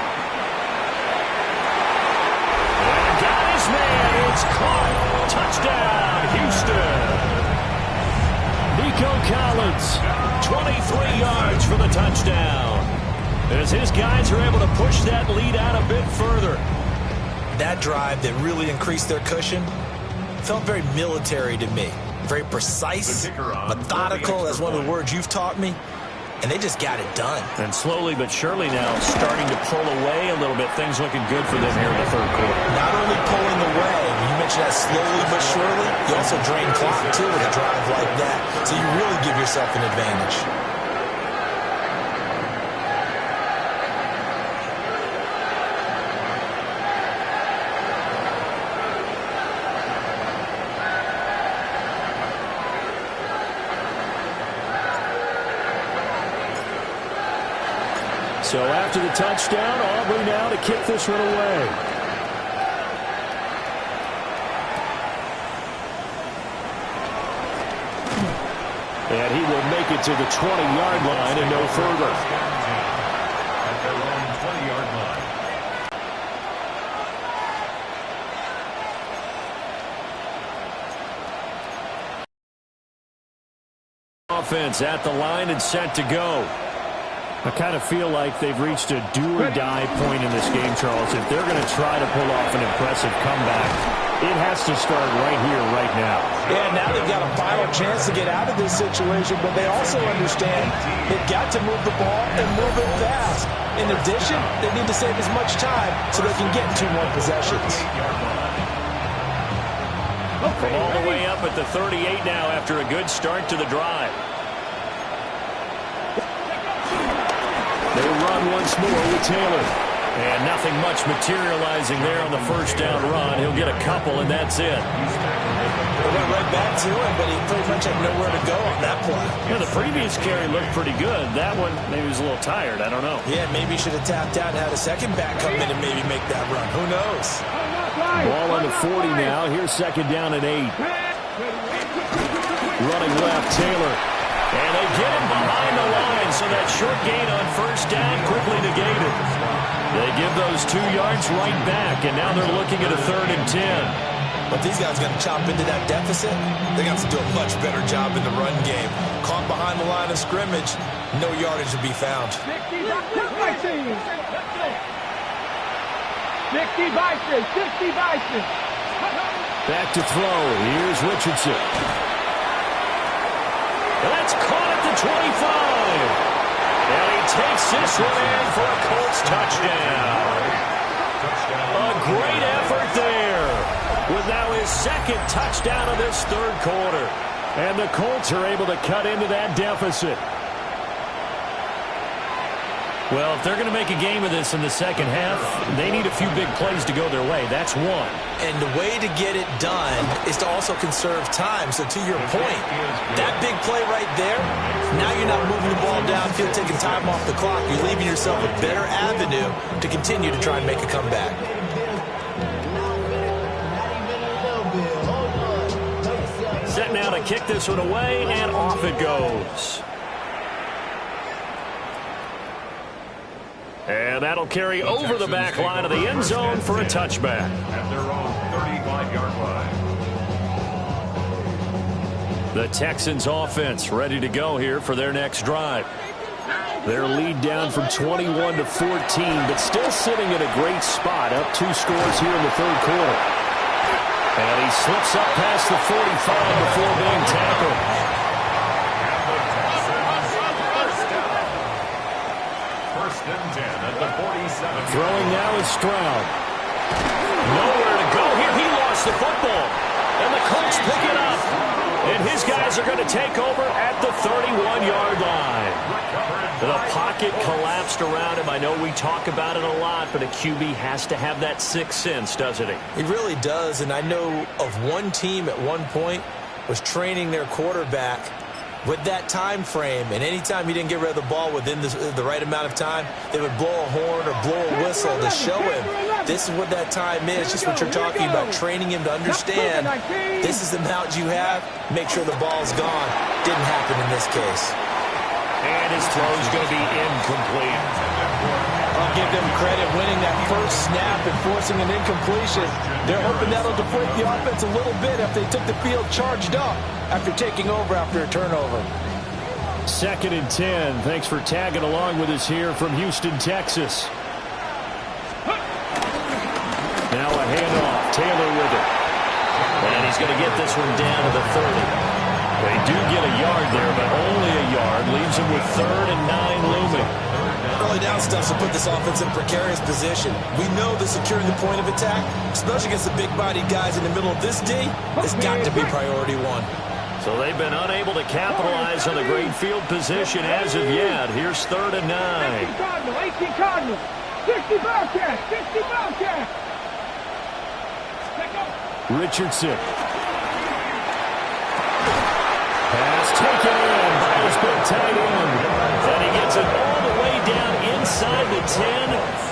And got his man. It's caught. Touchdown, Houston. Nico Collins. 23 yards for the touchdown. As his guys are able to push that lead out a bit further. That drive that really increased their cushion felt very military to me. Very precise, methodical, that's one of the words you've taught me. And they just got it done. And slowly but surely now starting to pull away a little bit. Things looking good for them here in the 3rd quarter. Not only pulling away, you mentioned that slowly but surely, you also drain clock too with a drive like that. So you really give yourself an advantage. So after the touchdown, Aubrey now to kick this one away. And he will make it to the 20-yard line and no further. At their own 20-yard line. Offense at the line and set to go. I kind of feel like they've reached a do-or-die point in this game, Charles. If they're going to try to pull off an impressive comeback, it has to start right here, right now. Yeah, now they've got a final chance to get out of this situation, but they also understand they've got to move the ball and move it fast. In addition, they need to save as much time so they can get 2 more possessions. From all the way up at the 38 now after a good start to the drive. They run once more with Taylor. And nothing much materializing there on the first down run. He'll get a couple, and that's it. They went right back to him, but he pretty much had nowhere to go on that play. Yeah, the previous carry looked pretty good. That one, maybe he was a little tired. I don't know. Yeah, maybe he should have tapped out and had a second back come in and maybe make that run. Who knows? Ball on the 40 now. Here's second down and 8. Running left, Taylor. And they get him behind the line, so that short gain on first down quickly negated. They give those 2 yards right back, and now they're looking at a 3rd and 10. But these guys got to chop into that deficit. They got to do a much better job in the run game. Caught behind the line of scrimmage, no yardage to be found. 60 Bison. Back to throw. Here's Richardson. That's caught at the 25. And he takes this one in for a Colts touchdown. A great effort there. With now his 2nd touchdown of this 3rd quarter. And the Colts are able to cut into that deficit. Well, if they're going to make a game of this in the second half, they need a few big plays to go their way. That's one. And the way to get it done is to also conserve time. So to your point, that big play right there, now you're not moving the ball downfield, taking time off the clock. You're leaving yourself a better avenue to continue to try and make a comeback. Set now to kick this one away, and off it goes. And that'll carry over the back line of the end zone for a touchback. At their own 35-yard line. The Texans offense ready to go here for their next drive. Their lead down from 21 to 14, but still sitting in a great spot, up 2 scores here in the 3rd quarter. And he slips up past the 45 before being tackled. Throwing now is Stroud. Nowhere to go here. He lost the football. And the Colts pick it up. And his guys are going to take over at the 31-yard line. The pocket collapsed around him. I know we talk about it a lot, but a QB has to have that 6th sense, doesn't he? He really does. And I know of one team at one point was training their quarterback with that time frame, and anytime he didn't get rid of the ball within the right amount of time, they would blow a horn or blow a whistle to show him this is what that time is, just what you're talking about, training him to understand this is the amount you have, make sure the ball's gone. Didn't happen in this case. And his throw's going to be incomplete. I'll give them credit winning that first snap and forcing an incompletion. They're hoping that'll deflate the offense a little bit if they took the field charged up after taking over after a turnover. 2nd and 10. Thanks for tagging along with us here from Houston, Texas. Now a handoff. Taylor with it. And he's going to get this one down to the 30. They do get a yard there, but only a yard. Leaves him with 3rd and 9 looming. Early down stuff to put this offense in precarious position. We know that securing the point of attack, especially against the big-bodied guys in the middle of this D, has got to be priority 1. So they've been unable to capitalize on the great field position as of yet. Here's 3rd and 9. 18 Cardinals, 60 Bobcats, 60 Bobcats. Richardson. Pass taken in by his big tight end. And he gets it all the way down inside the 10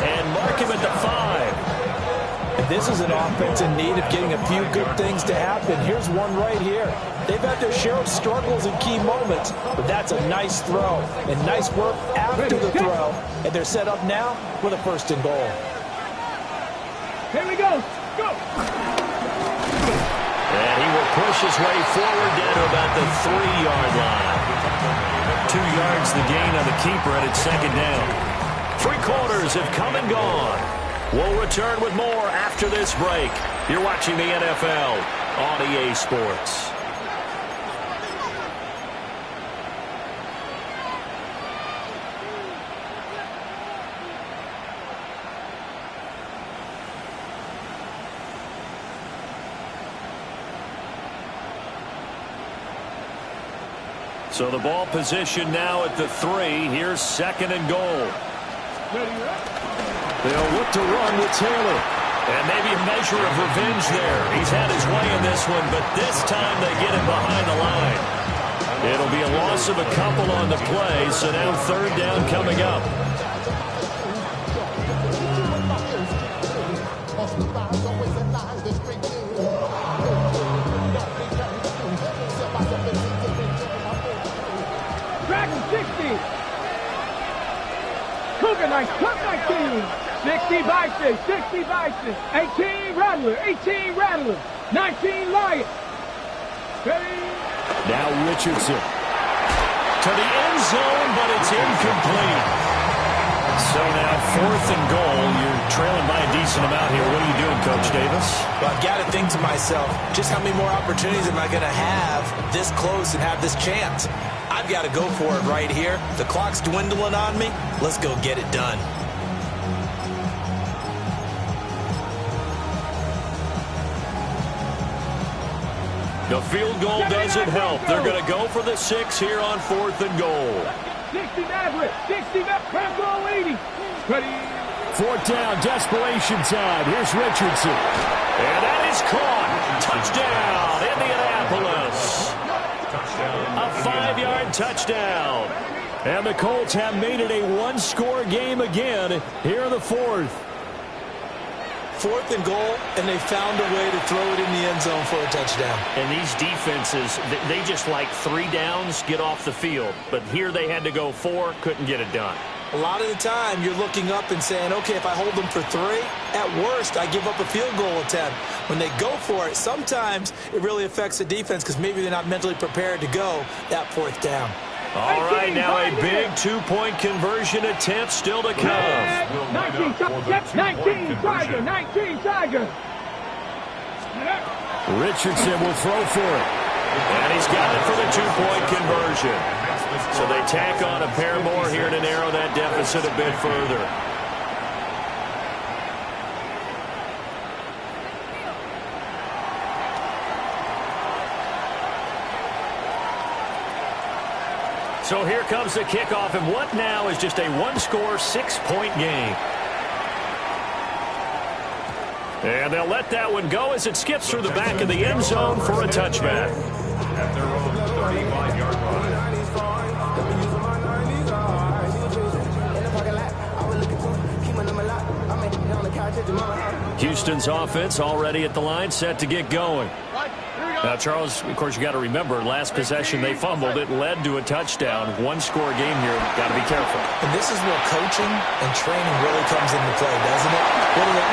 and mark him at the 5. And this is an offense in need of getting a few good things to happen. Here's one right here. They've had their share of struggles in key moments, but that's a nice throw and nice work after the throw. And they're set up now with a 1st and goal. Here we go. Go. And he will push his way forward down to about the 3-yard line. 2 yards the gain on the keeper, and it's second down. 3 quarters have come and gone. We'll return with more after this break. You're watching the NFL on EA Sports. So the ball position now at the 3. Here's second and goal. They'll look to run with Taylor. And maybe a measure of revenge there. He's had his way in this one, but this time they get him behind the line. It'll be a loss of a couple on the play, so now third down coming up. Dragon 60. Cougar 19. 60 Bison. 60 Bison. 18 Rattler. 18 Rattler. 19 Lion. Ready? Now Richardson. To the end zone, but it's incomplete. So now fourth and goal. You're trailing by a decent amount here. What are you doing, Coach Davis? Well, I've got to think to myself, just how many more opportunities am I going to have this close and have this chance? I've got to go for it right here. The clock's dwindling on me. Let's go get it done. The field goal doesn't help. They're going to go for the 6 here on fourth and goal. 60 Maverick. 60 Maverick. Goal 80. Ready? Fourth down, desperation time. Here's Richardson. And that is caught. Touchdown, Indianapolis. A 5-yard touchdown. And the Colts have made it a one-score game again here in the fourth. Fourth and goal, and they found a way to throw it in the end zone for a touchdown. And these defenses, they just like 3 downs, get off the field. But here they had to go 4, couldn't get it done. A lot of the time, you're looking up and saying, okay, if I hold them for 3, at worst, I give up a field goal attempt. When they go for it, sometimes it really affects the defense because maybe they're not mentally prepared to go that fourth down. All right, now a big 2-point conversion attempt still to come. 19 Tiger. 19 Tiger. Richardson will throw for it. And he's got it for the 2-point conversion. So they tack on a pair more here to narrow that deficit a bit further. So here comes the kickoff, and what now is just a one-score, 6-point game. And they'll let that one go as it skips through the back of the end zone for a touchback. At their own 35-yard line. Houston's offense already at the line, set to get going. Now, Charles, of course, you got to remember, last possession they fumbled. It led to a touchdown. One-score game here. Got to be careful. And this is where coaching and training really comes into play, doesn't it?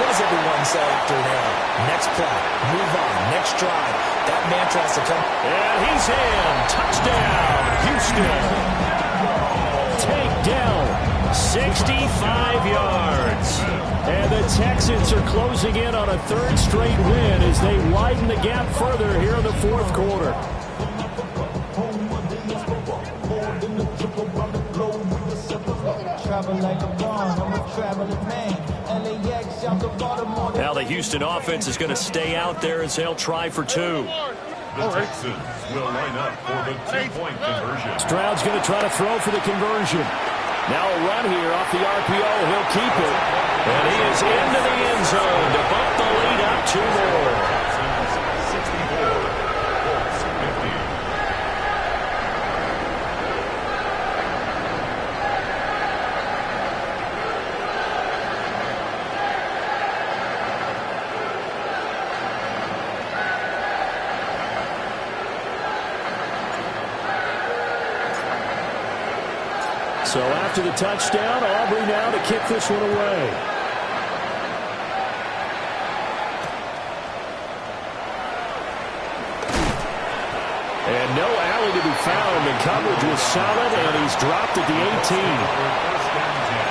What does everyone say after an error? Next play, move on, next drive. That mantra has to come. And he's in. Touchdown, Houston. Takedown. 65 yards. And the Texans are closing in on a third straight win as they widen the gap further here in the fourth quarter. Now the Houston offense is going to stay out there as they'll try for 2. The Texans will line up for the 2-point conversion. Stroud's going to try to throw for the conversion. Now a run here off the RPO. He'll keep it. And he is into the end zone to bump the lead up 2 more. 64, Colts 50. So after the touchdown, Aubrey now to kick this one away. And no alley to be found. The coverage was solid, and he's dropped at the 18. First and 10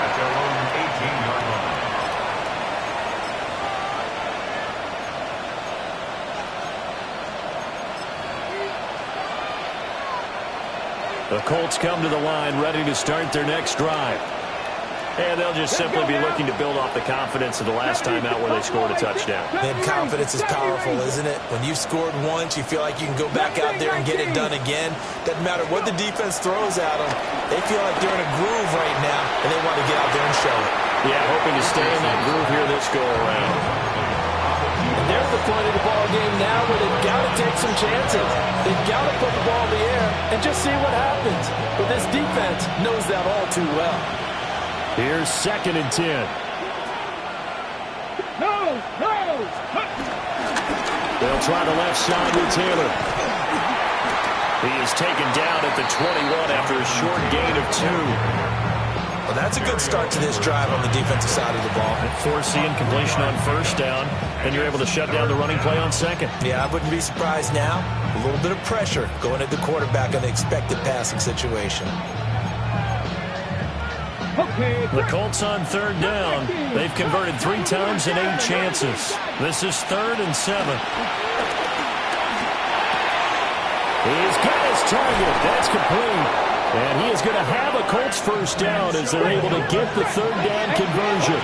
at their own 18-yard line. The Colts come to the line ready to start their next drive. And they'll just simply be looking to build off the confidence of the last time out where they scored a touchdown. Man, confidence is powerful, isn't it? When you've scored once, you feel like you can go back out there and get it done again. Doesn't matter what the defense throws at them. They feel like they're in a groove right now, and they want to get out there and show it. Yeah, hoping to stay in that groove here this go-around. And there's the point of the ball game now where they've got to take some chances. They've got to put the ball in the air and just see what happens. But this defense knows that all too well. Here's 2nd and 10. No! They'll try the left side with Taylor. He is taken down at the 21 after a short gain of 2. Well, that's a good start to this drive on the defensive side of the ball. Force the incompletion on 1st down, and you're able to shut down the running play on 2nd. Yeah, I wouldn't be surprised now. A little bit of pressure going at the quarterback on the expected passing situation. The Colts on 3rd down. They've converted 3 times in 8 chances. This is 3rd and 7. He's got his target. That's complete. And he is going to have a Colts 1st down as they're able to get the 3rd down conversion.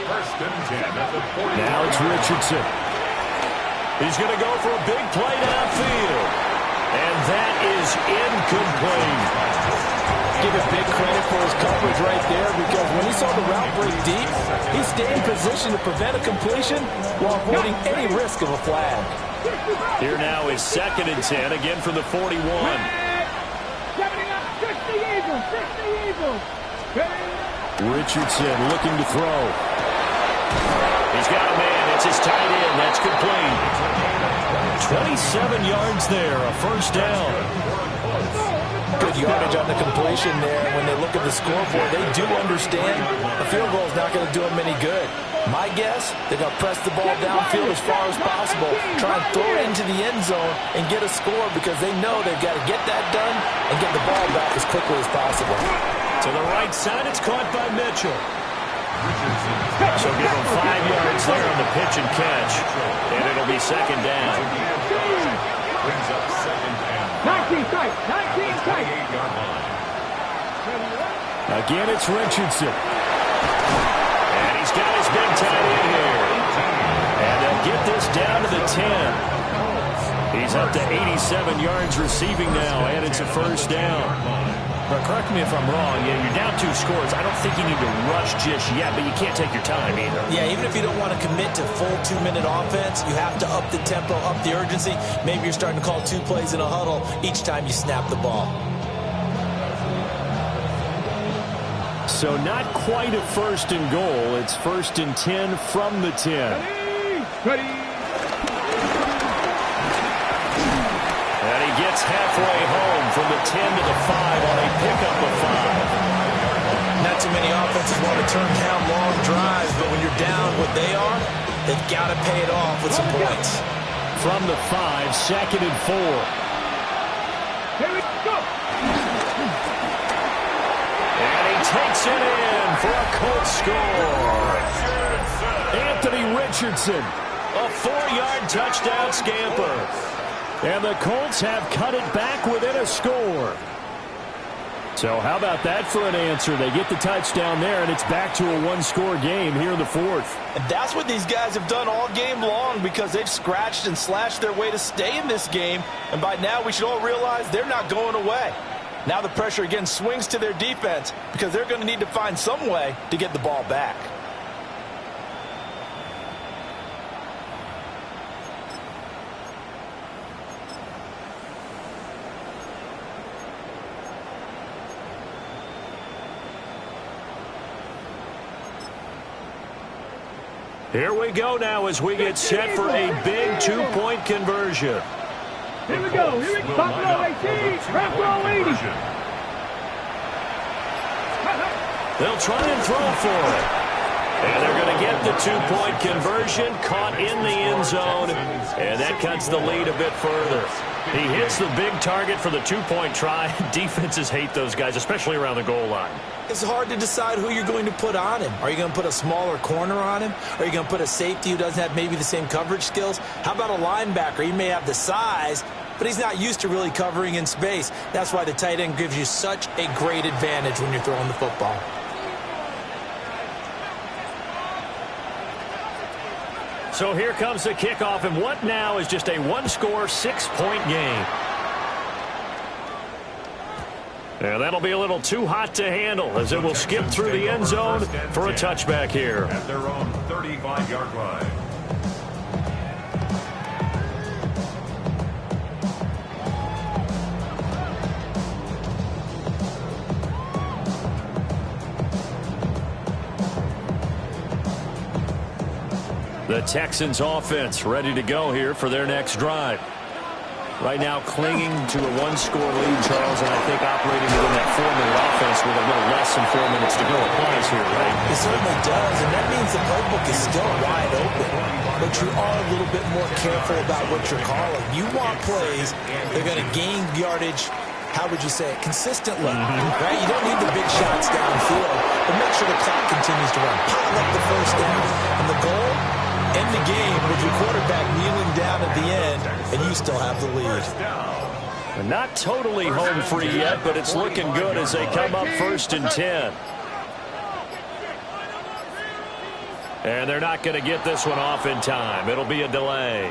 First and 10 at the 40. Now it's Richardson. He's going to go for a big play downfield. And that is incomplete. Give him big credit for his coverage right there, because when he saw the route break deep, he stayed in position to prevent a completion while avoiding any risk of a flag. Here now is 2nd and 10, again from the 41. Richardson looking to throw. He's got a man. It's his tight end. That's complete. 27 yards there, a 1st down. Good yardage on the completion there. When they look at the scoreboard, they do understand a field goal is not going to do them any good. My guess, they're going to press the ball downfield as far as possible, try and throw it into the end zone and get a score, because they know they've got to get that done and get the ball back as quickly as possible. To the right side, it's caught by Mitchell. So give him 5 yards there on the pitch and catch, and it'll be 2nd down. Brings up 2nd and 19 tight. 19 tight. 28-yard line. Again, it's Richardson. And he's got his big tight end here. And they'll get this down to the 10. He's up to 87 yards receiving now, and it's a 1st down. But correct me if I'm wrong, you're down 2 scores. I don't think you need to rush just yet, but you can't take your time either. Yeah, even if you don't want to commit to full 2-minute offense, you have to up the tempo, up the urgency. Maybe you're starting to call 2 plays in a huddle each time you snap the ball. So not quite a 1st and goal. It's 1st and 10 from the 10. Ready. And he gets halfway home from the 10 to the 5 on a pickup of 5. Not too many offenses want to turn down long drives, but when you're down what they are, they've got to pay it off with some points. From the 5, 2nd and 4. Here we go. And he takes it in for a Colts score. Anthony Richardson, a 4-yard touchdown scamper. And the Colts have cut it back within a score. So how about that for an answer? They get the touchdown there, and it's back to a 1-score game here in the 4th. And that's what these guys have done all game long, because they've scratched and slashed their way to stay in this game. And by now we should all realize they're not going away. Now the pressure again swings to their defense, because they're going to need to find some way to get the ball back. Here we go now as we get set for a big 2-point conversion. Here we go. Here we go. Top row 18. Front row 80. They'll try and throw for it. And they're going to get the two-point conversion, caught in the end zone, and that cuts the lead a bit further. He hits the big target for the two-point try. Defenses hate those guys, especially around the goal line. It's hard to decide who you're going to put on him. Are you going to put a smaller corner on him? Are you going to put a safety who doesn't have maybe the same coverage skills? How about a linebacker? He may have the size, but he's not used to really covering in space. That's why the tight end gives you such a great advantage when you're throwing the football. So here comes the kickoff, and what now is just a one-score, 6-point game. And that'll be a little too hot to handle as it will skip through the end zone for a touchback here. At their own 35-yard line. The Texans offense ready to go here for their next drive. Right now clinging to a one-score lead, Charles, and I think operating within that 4-minute offense with a little less than 4 minutes to go applies here, right? It certainly does, and that means the playbook is still wide open. But you are a little bit more careful about what you're calling. You want plays that are going to gain yardage, how would you say it, consistently, right? You don't need the big shots downfield, but make sure the clock continues to run. Pile up the first down. And the goal? End the game with your quarterback kneeling down at the end, and you still have the lead. Not totally home free yet, but it's looking good as they come up 1st and 10. And they're not going to get this one off in time. It'll be a delay.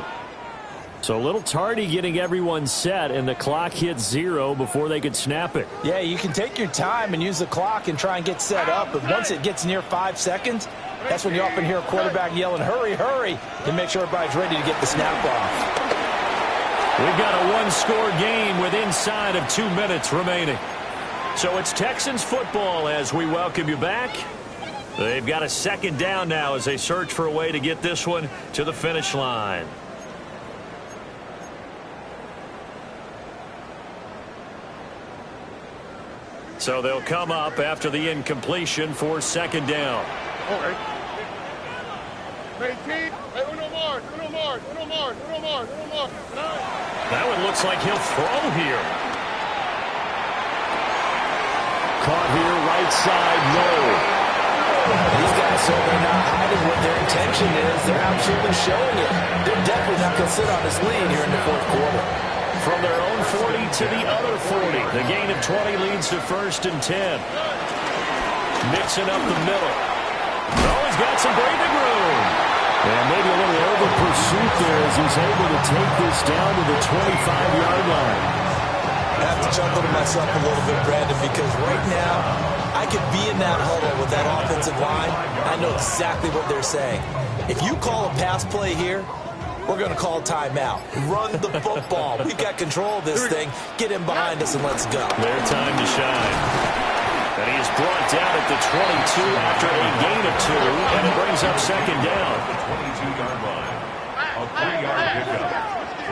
So a little tardy getting everyone set, and the clock hits 0 before they could snap it. Yeah, you can take your time and use the clock and try and get set up, but once it gets near 5 seconds, that's when you often hear a quarterback yelling, hurry, hurry, to make sure everybody's ready to get the snap off. We've got a one-score game with inside of 2 minutes remaining. So it's Texans football as we welcome you back. They've got a 2nd down now as they search for a way to get this one to the finish line. So they'll come up after the incompletion for 2nd down. That one looks like he'll throw here. Caught here, right side, no. These guys certainly not hiding what their intention is. They're absolutely showing it. They're definitely not going to sit on this lead here in the 4th quarter. From their own 40 to the other 40. The gain of 20 leads to 1st and 10. Mixing up the middle. Oh, he's got some breathing room. And maybe a little over pursuit there as he's able to take this down to the 25-yard line. I have to chuckle to myself a little bit, Brandon, because right now I could be in that huddle with that offensive line. I know exactly what they're saying. If you call a pass play here, we're going to call timeout. Run the football. We've got control of this thing. Get in behind us and let's go. Their time to shine. And he is brought down at the 22 after a gain of 2, and it brings up 2nd down. The 22-yard line. A 3-yard pickup.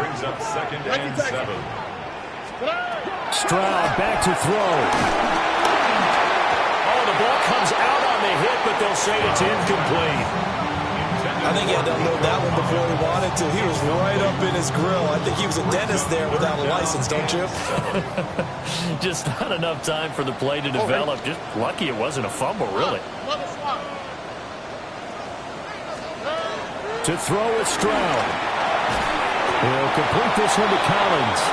Brings up 2nd and 7. Stroud back to throw. Oh, the ball comes out on the hit, but they'll say it's incomplete. I think he had to unload that one before he wanted to. He was right up in his grill. I think he was a dentist there without a license, don't you? Just not enough time for the play to develop. Just lucky it wasn't a fumble, really. To throw is Stroud. He'll complete this one to Collins.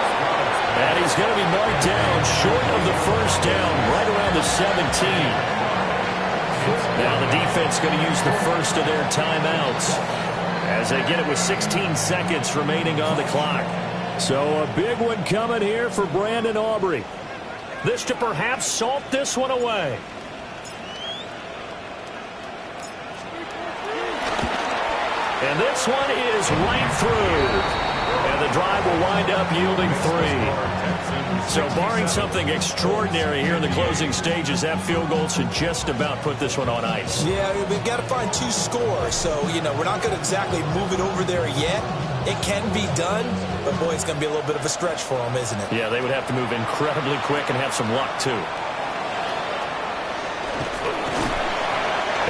And he's going to be marked down short of the 1st down, right around the 17. Now the defense going to use the first of their timeouts as they get it with 16 seconds remaining on the clock. So a big one coming here for Brandon Aubrey. This to perhaps salt this one away. And this one is right through. And the drive will wind up yielding 3. So barring something extraordinary here in the closing stages, that field goal should just about put this one on ice. Yeah, we've got to find 2 scores. So, we're not going to exactly move it over there yet. It can be done, but boy, it's going to be a little bit of a stretch for them, isn't it? Yeah, they would have to move incredibly quick and have some luck, too.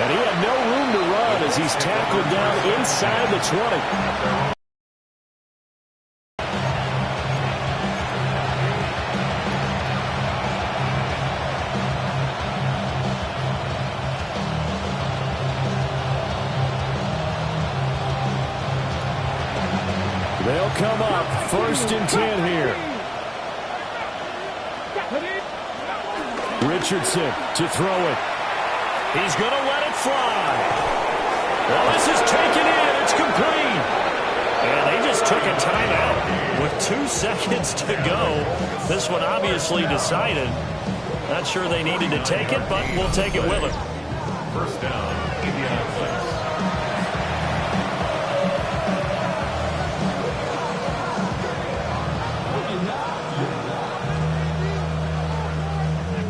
And he had no room to run as he's tackled down inside the 20. They'll come up 1st and 10 here. Richardson to throw it. He's going to let it fly. Well, this is taken in. It's complete. And they just took a timeout with 2 seconds to go. This one obviously decided. Not sure they needed to take it, but we'll take it with them. 1st down, Indianapolis.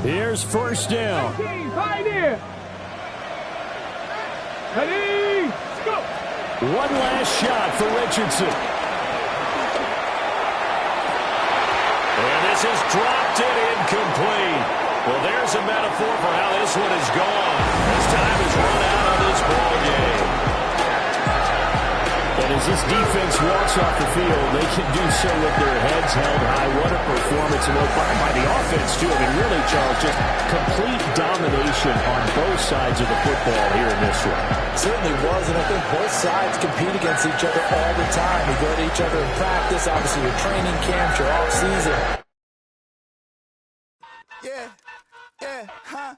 Here's 1st down. Pioneer. Ready, go. One last shot for Richardson. And this is dropped it incomplete. Well, there's a metaphor for how this one is gone. This time is run out on this ball game. And as this defense walks off the field, they can do so with their heads held high. What a performance by the offense, too. I mean, really, Charles, just complete domination on both sides of the football here in this one. Certainly was, and I think both sides compete against each other all the time. We go to each other in practice, obviously your training camps, your off-season. Yeah, huh?